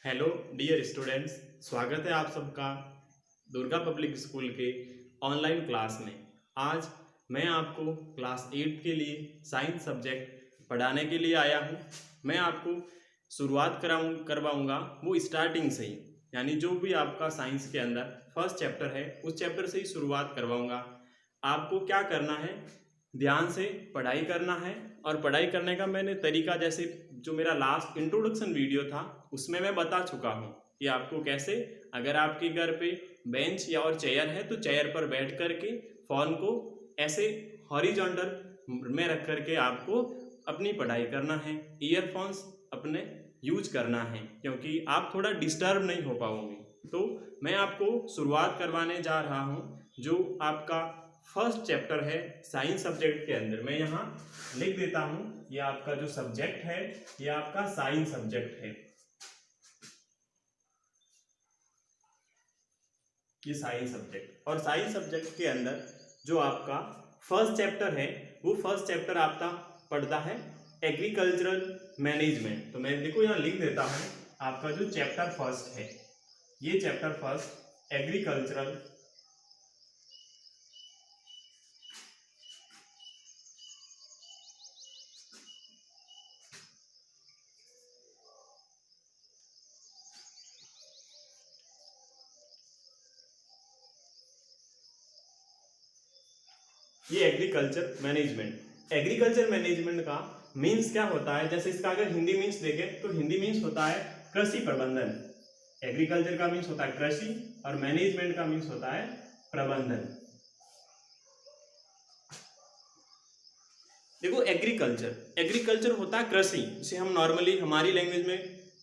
Hello dear students, स्वागत है आप सबका दुर्गा पब्लिक स्कूल के ऑनलाइन क्लास में। आज मैं आपको क्लास 8 के लिए साइंस सब्जेक्ट पढ़ाने के लिए आया हूँ। मैं आपको शुरुआत करवाऊँगा वो स्टार्टिंग से ही, यानी जो भी आपका साइंस के अंदर फर्स्ट चैप्टर है उस चैप्टर से ही शुरुआत करवाऊँगा। आपको क्या करना है, ध्यान से पढ़ाई करना है। और पढ़ाई करने का मैंने तरीका, जैसे जो मेरा लास्ट इंट्रोडक्शन वीडियो था उसमें मैं बता चुका हूँ कि आपको कैसे, अगर आपके घर पे बेंच या और चेयर है तो चेयर पर बैठ करके फ़ोन को ऐसे हॉरिजॉन्टल में रख करके आपको अपनी पढ़ाई करना है। ईयरफोन्स अपने यूज करना है क्योंकि आप थोड़ा डिस्टर्ब नहीं हो पाओगे। तो मैं आपको शुरुआत करवाने जा रहा हूँ जो आपका फर्स्ट चैप्टर है साइंस सब्जेक्ट के अंदर। मैं यहाँ लिख देता हूँ, ये आपका जो सब्जेक्ट है ये आपका साइंस सब्जेक्ट है। ये साइंस सब्जेक्ट, और साइंस सब्जेक्ट के अंदर जो आपका फर्स्ट चैप्टर है वो फर्स्ट चैप्टर आपका पढ़ता है एग्रीकल्चरल मैनेजमेंट। तो मैं देखो यहाँ लिख देता हूँ, आपका जो चैप्टर फर्स्ट है ये चैप्टर फर्स्ट एग्रीकल्चरल ये एग्रीकल्चर मैनेजमेंट का मीन्स क्या होता है। जैसे इसका अगर हिंदी मीन्स देखें तो हिंदी मीन्स होता है कृषि प्रबंधन। एग्रीकल्चर का मीन्स होता है कृषि और मैनेजमेंट का मीन्स होता है प्रबंधन। देखो एग्रीकल्चर होता है कृषि, जिसे हम नॉर्मली हमारी लैंग्वेज में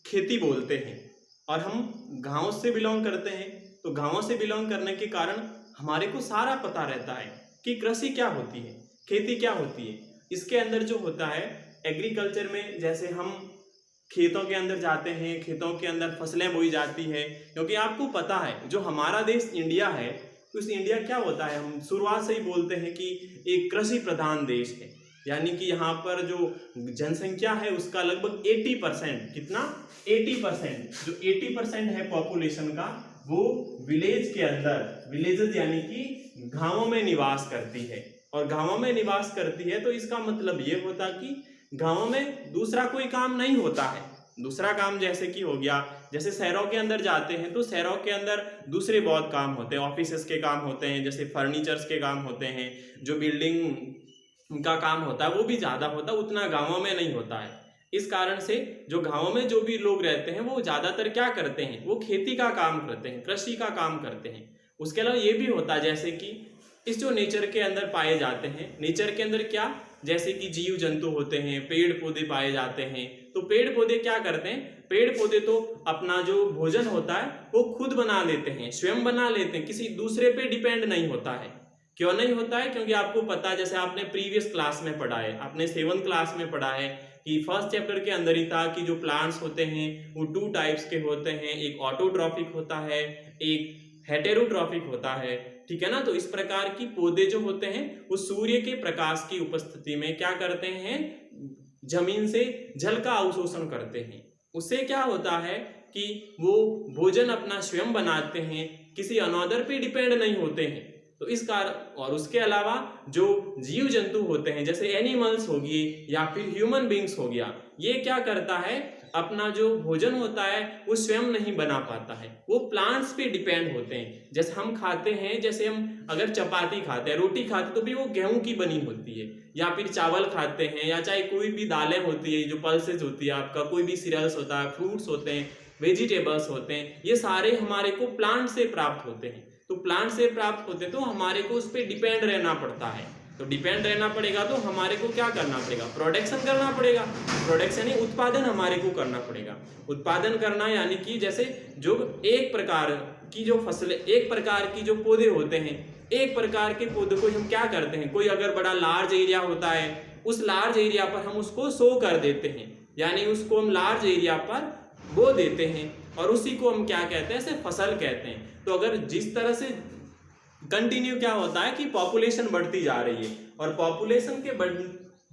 खेती बोलते हैं। और हम गाँव से बिलोंग करते हैं, तो गाँव से बिलोंग करने के कारण हमारे को सारा पता रहता है कि कृषि क्या होती है, खेती क्या होती है। इसके अंदर जो होता है एग्रीकल्चर में, जैसे हम खेतों के अंदर जाते हैं, खेतों के अंदर फसलें बोई जाती है। क्योंकि आपको पता है जो हमारा देश इंडिया है, तो इस इंडिया क्या होता है, हम शुरुआत से ही बोलते हैं कि एक कृषि प्रधान देश है। यानी कि यहाँ पर जो जनसंख्या है उसका लगभग 80%, कितना 80%, जो 80% है पॉपुलेशन का वो विलेज के अंदर, विलेजेस यानी कि गांवों में निवास करती है। और गांवों में निवास करती है तो इसका मतलब ये होता कि गांवों में दूसरा कोई काम नहीं होता है। दूसरा काम जैसे कि हो गया, जैसे शहरों के अंदर जाते हैं तो शहरों के अंदर दूसरे बहुत काम होते हैं, ऑफिसेस के काम होते हैं, जैसे फर्नीचर्स के काम होते हैं, जो बिल्डिंग का काम होता है वो भी ज़्यादा होता है, उतना गाँवों में नहीं होता है। इस कारण से जो गाँवों में जो भी लोग रहते हैं वो ज़्यादातर क्या करते हैं, वो खेती का काम करते हैं, कृषि का काम करते हैं। उसके अलावा ये भी होता है जैसे कि इस जो नेचर के अंदर पाए जाते हैं, नेचर के अंदर क्या, जैसे कि जीव जंतु होते हैं, पेड़ पौधे पाए जाते हैं। तो पेड़ पौधे क्या करते हैं, पेड़ पौधे तो अपना जो भोजन होता है वो खुद बना लेते हैं, स्वयं बना लेते हैं, किसी दूसरे पे डिपेंड नहीं होता है। क्यों नहीं होता है, क्योंकि आपको पता है, जैसे आपने प्रीवियस क्लास में पढ़ा है, आपने 7th क्लास में पढ़ा है कि फर्स्ट चैप्टर के अंदर ही था कि जो प्लांट्स होते हैं वो 2 टाइप्स के होते हैं, एक ऑटोट्रॉफिक होता है, एक हेटेरोट्रॉफिक होता है, ठीक है ना। तो इस प्रकार की पौधे जो होते हैं वो सूर्य के प्रकाश की उपस्थिति में क्या करते हैं, जमीन से जल का अवशोषण करते हैं। उससे क्या होता है कि वो भोजन अपना स्वयं बनाते हैं, किसी अनदर पे डिपेंड नहीं होते हैं। तो इस कारण, और उसके अलावा जो जीव जंतु होते हैं जैसे एनिमल्स हो गए या फिर ह्यूमन बींग्स हो गया, ये क्या करता है, अपना जो भोजन होता है वो स्वयं नहीं बना पाता है, वो प्लांट्स पे डिपेंड होते हैं। जैसे हम खाते हैं, जैसे हम अगर चपाती खाते हैं, रोटी खाते हैं, तो भी वो गेहूं की बनी होती है, या फिर चावल खाते हैं, या चाहे कोई भी दालें होती है, जो पल्सेज होती है, आपका कोई भी सीरियल्स होता है, फ्रूट्स होते हैं, वेजिटेबल्स होते हैं, ये सारे हमारे को प्लांट से प्राप्त होते हैं। तो प्लांट से प्राप्त होते तो हमारे को उस पर डिपेंड रहना पड़ता है। तो डिपेंड रहना पड़ेगा तो हमारे को क्या करना पड़ेगा, प्रोडक्शन करना पड़ेगा। प्रोडक्शन यानी उत्पादन हमारे को करना पड़ेगा। उत्पादन करना यानी कि जैसे जो एक प्रकार की जो फसलें, एक प्रकार की जो पौधे होते हैं, एक प्रकार के पौधे को हम क्या करते हैं, कोई अगर बड़ा लार्ज एरिया होता है, उस लार्ज एरिया पर हम उसको सो कर देते हैं, यानी उसको हम लार्ज एरिया पर बो देते हैं, और उसी को हम क्या कहते हैं, इसे फसल कहते हैं। तो अगर जिस तरह से कंटिन्यू क्या होता है कि पॉपुलेशन बढ़ती जा रही है, और पॉपुलेशन के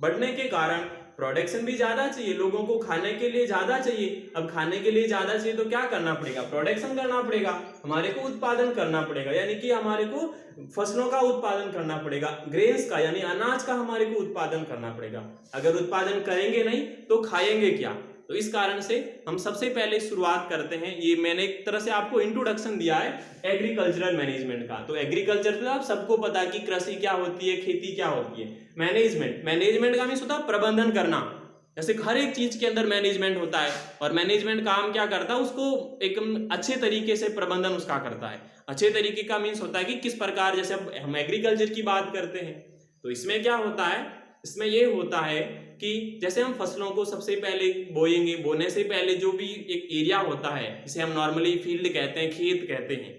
बढ़ने के कारण प्रोडक्शन भी ज्यादा चाहिए, लोगों को खाने के लिए ज्यादा चाहिए। अब खाने के लिए ज्यादा चाहिए तो क्या करना पड़ेगा, प्रोडक्शन करना पड़ेगा, हमारे को उत्पादन करना पड़ेगा, यानी कि हमारे को फसलों का उत्पादन करना पड़ेगा, ग्रेन्स का यानी अनाज का हमारे को उत्पादन करना पड़ेगा। अगर उत्पादन करेंगे नहीं तो खाएंगे क्या। तो इस कारण से हम सबसे पहले शुरुआत करते हैं, ये मैंने एक तरह से आपको इंट्रोडक्शन दिया है एग्रीकल्चरल मैनेजमेंट का। तो एग्रीकल्चर तो आप सबको पता है कि कृषि क्या होती है, खेती क्या होती है। मैनेजमेंट का मीन्स होता है प्रबंधन करना, जैसे हर एक चीज के अंदर मैनेजमेंट होता है, और मैनेजमेंट काम क्या करता है, उसको एक अच्छे तरीके से प्रबंधन उसका करता है। अच्छे तरीके का मीन्स होता है कि किस प्रकार, जैसे अब हम एग्रीकल्चर की बात करते हैं तो इसमें क्या होता है, इसमें ये होता है कि जैसे हम फसलों को सबसे पहले बोएंगे, बोने से पहले जो भी एक एरिया होता है, जिसे हम नॉर्मली फील्ड कहते हैं, खेत कहते हैं,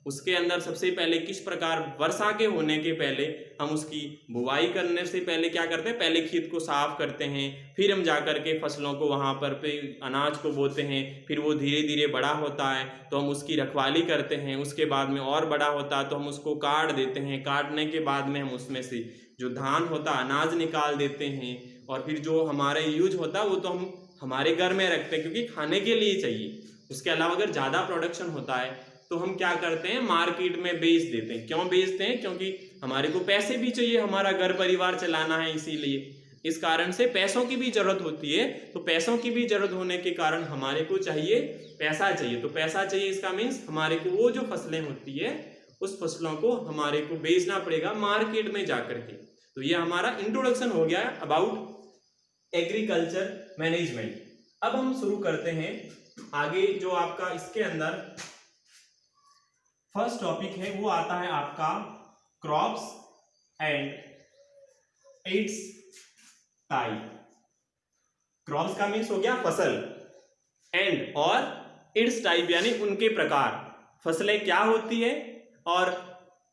उसके अंदर सबसे पहले किस प्रकार वर्षा के होने के पहले हम उसकी बुवाई करने से पहले क्या करते हैं, पहले खेत को साफ करते हैं, फिर हम जाकर के फसलों को वहां पर पे अनाज को बोते हैं, फिर वो धीरे धीरे बड़ा होता है तो हम उसकी रखवाली करते हैं, उसके बाद में और बड़ा होता है तो हम उसको काट देते हैं, काटने के बाद में हम उसमें से जो धान होता है अनाज निकाल देते हैं, और फिर जो हमारे यूज होता है वो तो हम हमारे घर में रखते हैं क्योंकि खाने के लिए चाहिए। उसके अलावा अगर ज़्यादा प्रोडक्शन होता है तो हम क्या करते हैं, मार्केट में बेच देते हैं। क्यों बेचते हैं, क्योंकि हमारे को पैसे भी चाहिए, हमारा घर परिवार चलाना है, इसीलिए इस कारण से पैसों की भी जरूरत होती है। तो पैसों की भी जरूरत होने के कारण हमारे को चाहिए, पैसा चाहिए। तो पैसा चाहिए इसका मीन्स हमारे को वो जो फसलें होती है उस फसलों को हमारे को बेचना पड़ेगा मार्केट में जाकर के। तो ये हमारा इंट्रोडक्शन हो गया अबाउट एग्रीकल्चर मैनेजमेंट। अब हम शुरू करते हैं आगे, जो आपका इसके अंदर फर्स्ट टॉपिक है वो आता है आपका crops and it's type. Crops का मीन्स हो गया फसल, एंड और इट्स टाइप यानी उनके प्रकार, फसलें क्या होती है और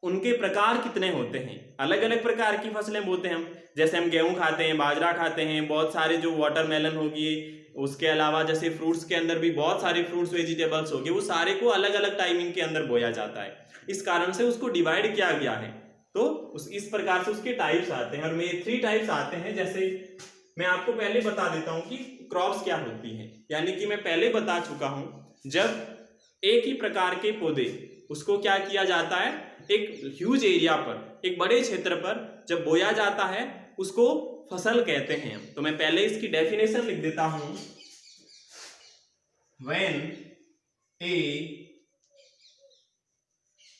उनके प्रकार कितने होते हैं। अलग अलग प्रकार की फसलें बोते हैं हम, जैसे हम गेहूं खाते हैं, बाजरा खाते हैं, बहुत सारे जो वाटरमेलन होगी, उसके अलावा जैसे फ्रूट्स के अंदर भी बहुत सारे फ्रूट्स वेजिटेबल्स हो गए, वो सारे को अलग अलग टाइमिंग के अंदर बोया जाता है। इस कारण से उसको डिवाइड किया गया है। तो इस प्रकार से उसके टाइप्स आते हैं, और में 3 टाइप्स आते हैं। जैसे मैं आपको पहले बता देता हूं कि क्रॉप्स क्या होती हैं, यानी कि मैं पहले बता चुका हूं, जब एक ही प्रकार के पौधे उसको क्या किया जाता है, एक ह्यूज एरिया पर, एक बड़े क्षेत्र पर जब बोया जाता है उसको फसल कहते हैं। तो मैं पहले इसकी डेफिनेशन लिख देता हूं, when a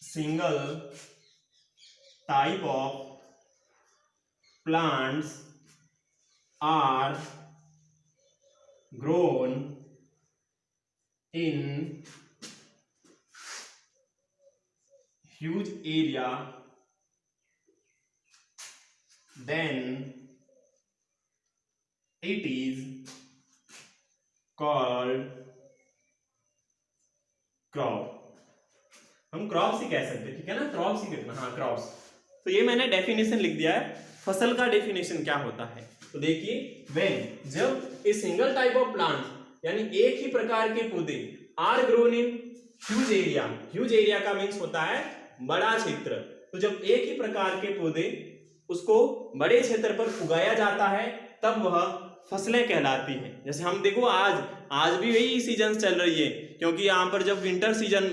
single type of plants are grown in huge area, then it is called crop। हम क्रॉप्स ही कह सकते हैं, ठीक है ना, क्रॉप्स ही कहते हैं, हाँ क्रॉप्स। तो ये मैंने डेफिनेशन लिख दिया है, फसल का डेफिनेशन क्या होता है। तो देखिए, व्हेन जब a single type of plant यानी एक ही प्रकार के पौधे are grown in huge area, huge area का मीन्स होता है बड़ा क्षेत्र। तो जब एक ही प्रकार के पौधे उसको बड़े क्षेत्र पर उगाया जाता है तब वह फसलें कहलाती हैं। जैसे हम देखो आज भी वही सीजन चल रही है, क्योंकि यहाँ पर जब विंटर सीजन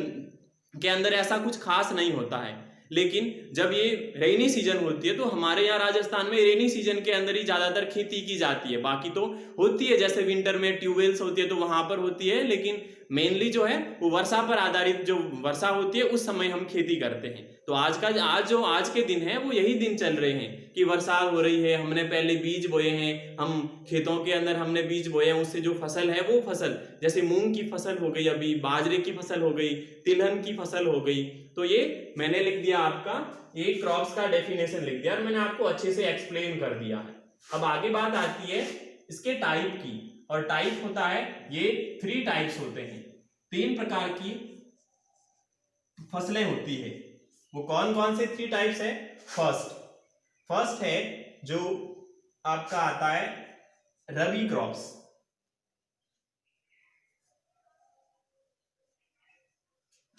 के अंदर ऐसा कुछ खास नहीं होता है, लेकिन जब ये रेनी सीजन होती है तो हमारे यहाँ राजस्थान में रेनी सीजन के अंदर ही ज्यादातर खेती की जाती है। बाकी तो होती है, जैसे विंटर में ट्यूबवेल्स होती है तो वहां पर होती है, लेकिन मेनली जो है वो वर्षा पर आधारित, जो वर्षा होती है उस समय हम खेती करते हैं। तो आज के दिन है वो यही दिन चल रहे हैं कि वर्षा हो रही है, हमने पहले बीज बोए हैं, हम खेतों के अंदर हमने बीज बोए हैं, उससे जो फसल है वो फसल, जैसे मूंग की फसल हो गई, अभी बाजरे की फसल हो गई, तिलहन की फसल हो गई। तो ये मैंने लिख दिया आपका, ये क्रॉप्स का डेफिनेशन लिख दिया और मैंने आपको अच्छे से एक्सप्लेन कर दिया है। अब आगे बात आती है इसके टाइप की, और टाइप होता है, ये 3 टाइप्स होते हैं, 3 प्रकार की फसलें होती है। वो कौन कौन से 3 टाइप्स है। फर्स्ट है जो आपका आता है रबी क्रॉप्स,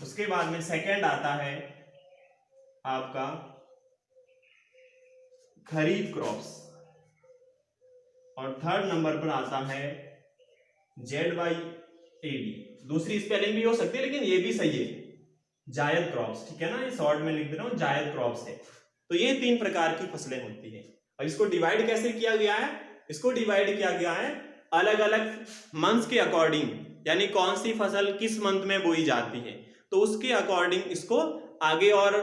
उसके बाद में सेकंड आता है आपका खरीफ क्रॉप्स, और थर्ड नंबर पर आता है ZYAD। दूसरी स्पेलिंग भी हो सकती है लेकिन ये भी सही है, जायद क्रॉप्स, ठीक है ना, ये शॉर्ट में लिख दे रहा हूं, जायद क्रॉप्स है। तो ये 3 प्रकार की फसलें होती है। अब इसको डिवाइड कैसे किया गया है? इसको डिवाइड किया गया है अलग अलग मंथ्स के अकॉर्डिंग, यानी कौन सी फसल किस मंथ में बोई जाती है, तो उसके अकॉर्डिंग इसको आगे और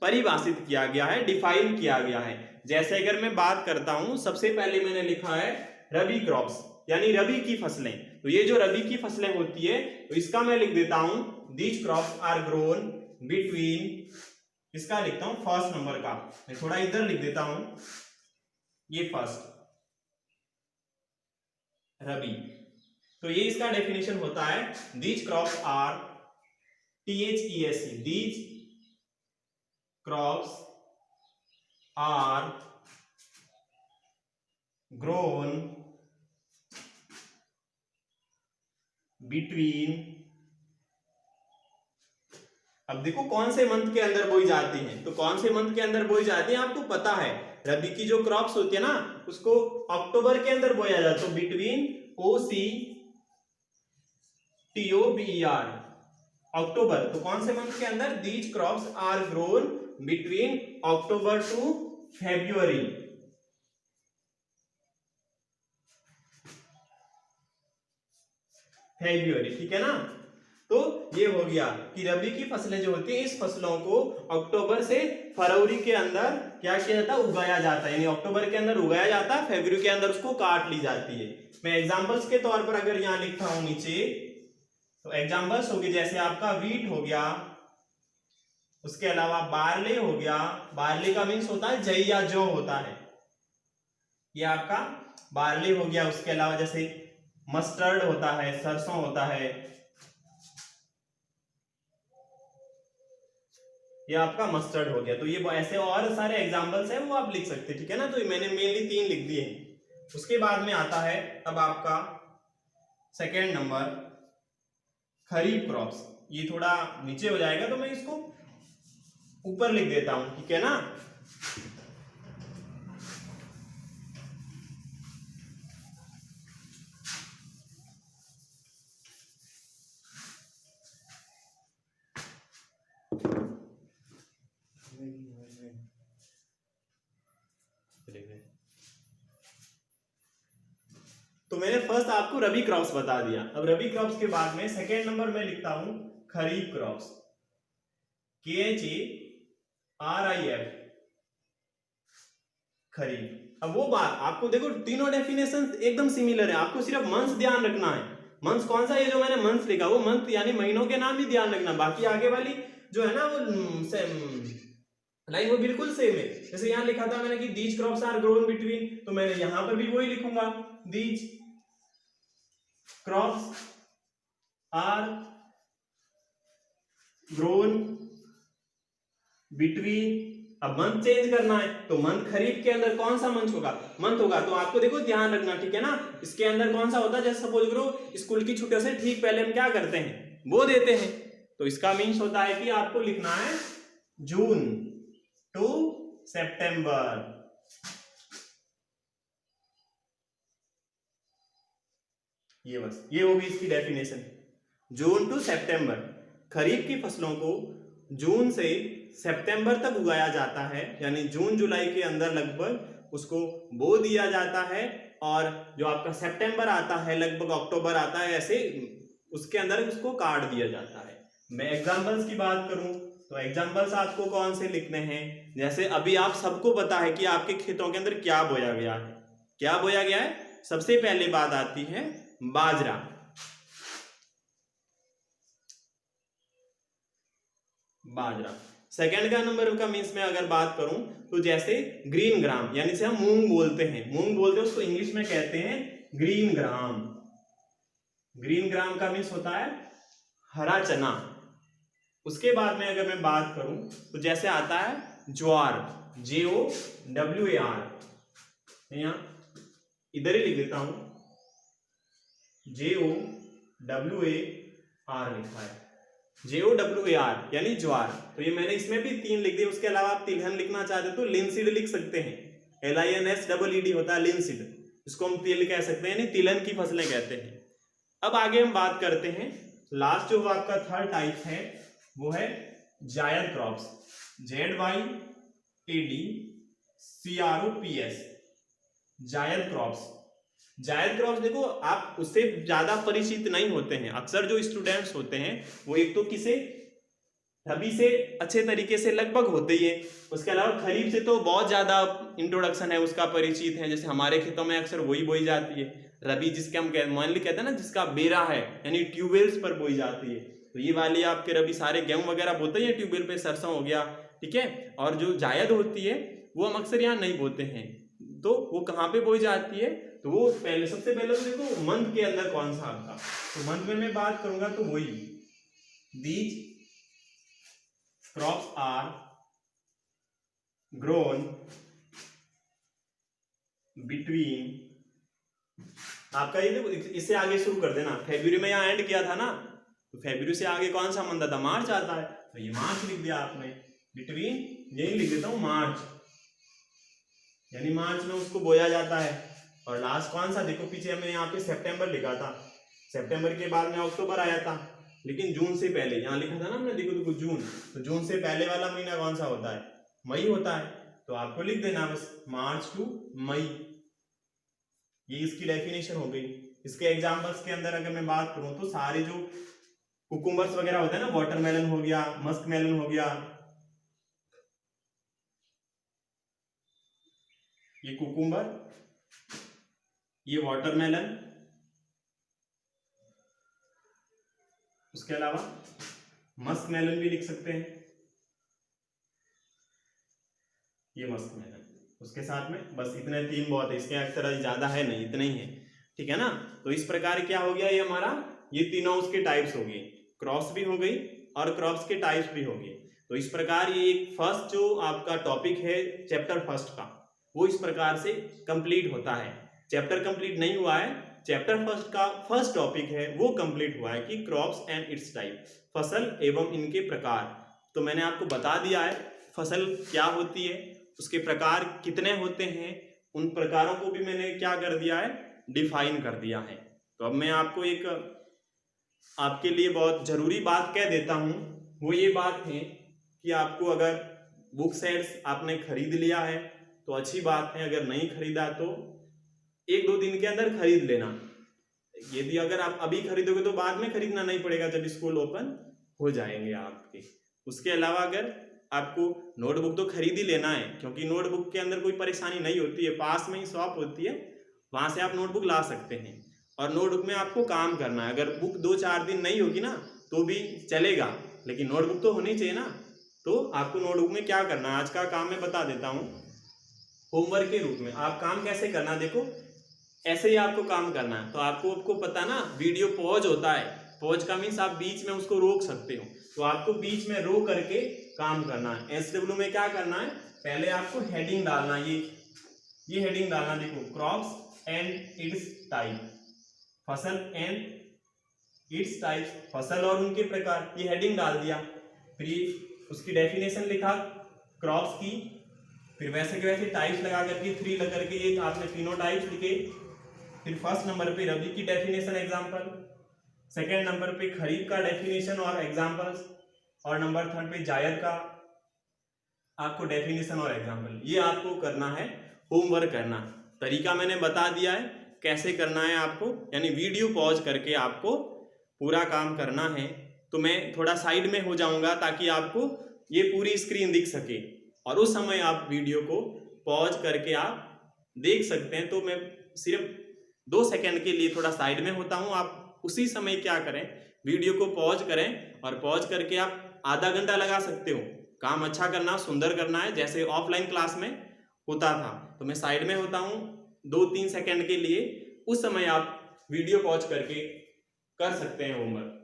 परिभाषित किया गया है, डिफाइन किया गया है। जैसे अगर मैं बात करता हूं, सबसे पहले मैंने लिखा है रबी क्रॉप्स, यानी रबी की फसलें। तो ये जो रबी की फसलें होती है, तो इसका मैं लिख देता हूं these crops are grown between, इसका लिखता हूं फर्स्ट नंबर का, मैं थोड़ा इधर लिख देता हूं, ये फर्स्ट रबी। तो ये इसका डेफिनेशन होता है, these crops are THESE, these crops are grown between, अब देखो कौन से मंथ के अंदर बोई जाती है, तो कौन से मंथ के अंदर बोई जाती है आपको पता है। रबी की जो क्रॉप्स होती है ना, उसको अक्टूबर के अंदर बोया जाता है, तो बिटवीन OCTOBER, अक्टूबर। तो कौन से मंथ के अंदर? These crops are grown between October to February. ठीक है ना। तो ये हो गया कि रबी की फसलें जो होती है, इस फसलों को अक्टूबर से फरवरी के अंदर क्या किया जाता है? उगाया जाता है, यानी अक्टूबर के अंदर उगाया जाता है, फरवरी के अंदर उसको काट ली जाती है। मैं एग्जांपल्स के तौर पर अगर यहां लिखता हूं नीचे, तो एग्जांपल्स हो गए, जैसे आपका वीट हो गया, उसके अलावा बार्ले हो गया, बार्ले का मीन्स होता है जई या जौ होता है, ये आपका बार्ले हो गया। उसके अलावा जैसे मस्टर्ड होता है, सरसों होता है, ये आपका मस्टर्ड हो गया। तो ये ऐसे और सारे एग्जांपल्स हैं, वो आप लिख सकते हैं, ठीक है ना। तो मैंने मेनली 3 लिख दिए हैं। उसके बाद में आता है अब आपका सेकेंड नंबर खरीफ क्रॉप्स। ये थोड़ा नीचे हो जाएगा तो मैं इसको ऊपर लिख देता हूं, ठीक है ना। तो मैंने फर्स्ट आपको रबी क्रॉप्स बता दिया। अब रबी क्रॉप्स के बाद में सेकेंड नंबर में लिखता हूं खरीफ क्रॉप्स, KHARIF, खरीफ। अब वो बात आपको देखो, तीनों डेफिनेशन एकदम सिमिलर है, आपको सिर्फ मंथ्स ध्यान रखना है। मंथ्स कौन सा? ये जो मैंने मंथ्स लिखा वो मंथ यानी महीनों के नाम ही ध्यान रखना, बाकी आगे वाली जो है ना वो लाइन वो बिल्कुल सेम है। जैसे यहां लिखा था मैंने कि these crops are grown between, तो मैंने यहां पर भी वही लिखूंगा, these crops are grown between. अब मंथ चेंज करना है, तो मंथ खरीफ के अंदर कौन सा मंथ होगा? तो आपको देखो ध्यान रखना, ठीक है ना। इसके अंदर कौन सा होता है? जैसे सपोज करो स्कूल की छुट्टियों से ठीक पहले हम क्या करते हैं? बो देते हैं। तो इसका मीन्स होता है कि आपको लिखना है जून टू सितंबर। ये बस ये होगी इसकी डेफिनेशन, जून टू सितंबर। खरीफ की फसलों को जून से सितंबर तक उगाया जाता है, यानी जून जुलाई के अंदर लगभग उसको बो दिया जाता है, और जो आपका सितंबर आता है लगभग अक्टूबर आता है, ऐसे उसके अंदर उसको काट दिया जाता है। मैं एग्जांपल्स की बात करूं तो एग्जांपल्स आपको कौन से लिखने हैं? जैसे अभी आप सबको पता है कि आपके खेतों के अंदर क्या बोया गया है। क्या बोया गया है? सबसे पहले बात आती है बाजरा। सेकंड का नंबर का मीन्स में अगर बात करूं तो जैसे ग्रीन ग्राम, यानी से हम मूंग बोलते हैं, उसको इंग्लिश में कहते हैं ग्रीन ग्राम। ग्रीन ग्राम का मीन्स होता है हरा चना। उसके बाद में अगर मैं बात करूं तो जैसे आता है ज्वार, JOWAR, यहां इधर ही लिख देता हूं, JOWAR लिखा है, JOWAR यानी ज्वार। तो ये मैंने इसमें भी 3 लिख दिए। उसके अलावा आप तिलहन लिखना चाहते तो लिनसीड लिख सकते हैं, LINSEED होता है लिनसीड। इसको हम तिल कह सकते हैं, यानी तिलहन की फसलें कहते हैं। अब आगे हम बात करते हैं, लास्ट जो आपका थर्ड टाइप है वो है जायद क्रॉप्स, ZYADCROPS, जायद क्रॉप्स। जायद क्रॉप्स देखो आप उससे ज्यादा परिचित नहीं होते हैं। अक्सर जो स्टूडेंट्स होते हैं वो एक तो किसे रबी से अच्छे तरीके से लगभग होते ही है, उसके अलावा खरीफ से तो बहुत ज्यादा इंट्रोडक्शन है उसका, परिचित है। जैसे हमारे खेतों में अक्सर वही बोई जाती है। रबी जिसके हम मानली कहते हैं ना, जिसका बेरा है यानी ट्यूबवेल्स पर बोई जाती है, तो ये वाली आपके रबी सारे गेहूं वगैरह बोते हैं ट्यूबवेल पे, सरसों हो गया, ठीक है। और जो जायद होती है वो हम अक्सर यहाँ नहीं बोते हैं, तो वो कहाँ पे बोई जाती है, तो वो पहले सबसे पहले तो देखो मंथ के अंदर कौन सा आपका, तो मंथ में मैं बात करूंगा तो वही these crops are grown between, आपका ये देखो इससे आगे शुरू कर देना, फरवरी में यहाँ एंड किया था ना, तो फरवरी से आगे कौन सा मंथ आता, मार्च आता है, तो ये मार्च लिख दिया आपने, बिटवीन यही लिख देता हूं मार्च, यानी मार्च में उसको बोया जाता है। और लास्ट कौन सा देखो, पीछे हमने यहाँ पे सितंबर लिखा था, सितंबर के बाद में अक्टूबर आया था, लेकिन जून से पहले यहाँ लिखा था ना हमने, देखो देखो जून, तो जून से पहले वाला महीना कौन सा होता है, मई होता है, तो आपको लिख देना बस मार्च टू मई, ये इसकी डेफिनेशन हो गई। इसके एग्जांपल्स के अंदर अगर मैं बात करूं तो सारे जो कुकुम्बर्स वगैरह होते हैं ना, वाटरमेलन हो गया, मस्क मेलन हो गया, ये कुकुम्बर, ये वाटरमेलन, उसके अलावा मस्क मेलन भी लिख सकते हैं, ये मस्क मेलन, उसके साथ में बस इतने तीन बहुत है, इसके अक्सर ज्यादा है नहीं, इतने ही है, ठीक है ना। तो इस प्रकार क्या हो गया ये हमारा, ये तीनों उसके टाइप्स हो गए, क्रॉप्स भी हो गई और क्रॉप्स के टाइप्स भी हो गए। तो इस प्रकार ये एक फर्स्ट जो आपका टॉपिक है चैप्टर फर्स्ट का, वो इस प्रकार से कंप्लीट होता है। चैप्टर कंप्लीट नहीं हुआ है, चैप्टर फर्स्ट का फर्स्ट टॉपिक है वो कंप्लीट हुआ है कि क्रॉप्स एंड इट्स टाइप, फसल एवं इनके प्रकार। तो मैंने आपको बता दिया है फसल क्या होती है, उसके प्रकार कितने होते हैं, उन प्रकारों को भी मैंने क्या कर दिया है, डिफाइन कर दिया है। तो अब मैं आपको एक आपके लिए बहुत जरूरी बात कह देता हूं, वो ये बात है कि आपको अगर बुक सेट्स आपने खरीद लिया है तो अच्छी बात है, अगर नहीं खरीदा तो 1-2 दिन के अंदर खरीद लेना। यदि अगर आप अभी खरीदोगे तो बाद में खरीदना नहीं पड़ेगा जब स्कूल ओपन हो जाएंगे आपके। उसके अलावा अगर आपको नोटबुक तो खरीद ही लेना है, क्योंकि नोटबुक के अंदर कोई परेशानी नहीं होती है, पास में ही शॉप होती है, वहां से आप नोटबुक ला सकते हैं। और नोटबुक में आपको काम करना है, अगर बुक 2-4 दिन नहीं होगी ना तो भी चलेगा, लेकिन नोटबुक तो होनी चाहिए ना। तो आपको नोटबुक में क्या करना है, आज का काम मैं बता देता हूँ होमवर्क के रूप में। आप काम कैसे करना, देखो ऐसे ही आपको काम करना है। तो आपको पता ना वीडियो पॉज होता है, पॉज का मीन्स आप बीच में उसको रोक सकते हो, तो आपको बीच में रोक करके काम करना है। SW में क्या करना है, पहले आपको हेडिंग डालना, ये हेडिंग डालना, देखो क्रॉप्स एंड इट्स टाइप, फसल एंड इट्स टाइप, फसल और उनके प्रकार, ये हेडिंग डाल दिया। फिर उसकी डेफिनेशन लिखा क्रॉप्स की, फिर वैसे के वैसे टाइप्स लगा करके 3 लगा करके ये आपने तीनों टाइप्स लिखे। फिर फर्स्ट नंबर पे रबी की डेफिनेशन एग्जांपल, सेकंड नंबर पे खरीफ का डेफिनेशन और एग्जांपल्स, और नंबर थर्ड पे जायद का आपको डेफिनेशन और एग्जांपल। ये आपको करना है, होमवर्क करना। तरीका मैंने बता दिया है कैसे करना है आपको, यानी वीडियो पॉज करके आपको पूरा काम करना है। तो मैं थोड़ा साइड में हो जाऊंगा ताकि आपको ये पूरी स्क्रीन दिख सके, और उस समय आप वीडियो को पॉज करके आप देख सकते हैं। तो मैं सिर्फ 2 सेकंड के लिए थोड़ा साइड में होता हूं, आप उसी समय क्या करें, वीडियो को पॉज करें, और पॉज करके आप आधा घंटा लगा सकते हो। काम अच्छा करना, सुंदर करना है, जैसे ऑफलाइन क्लास में होता था। तो मैं साइड में होता हूं 2-3 सेकंड के लिए, उस समय आप वीडियो पॉज करके कर सकते हैं होमवर्क।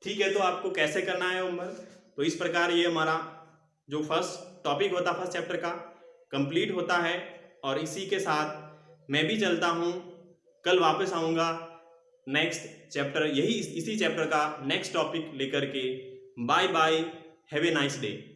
ठीक है, तो आपको कैसे करना है होमवर्क, तो इस प्रकार ये हमारा जो फर्स्ट टॉपिक होता है फर्स्ट चैप्टर का कंप्लीट होता है। और इसी के साथ मैं भी चलता हूँ कल वापस आऊँगा नेक्स्ट चैप्टर, इसी चैप्टर का नेक्स्ट टॉपिक लेकर के। Bye bye, have a nice day.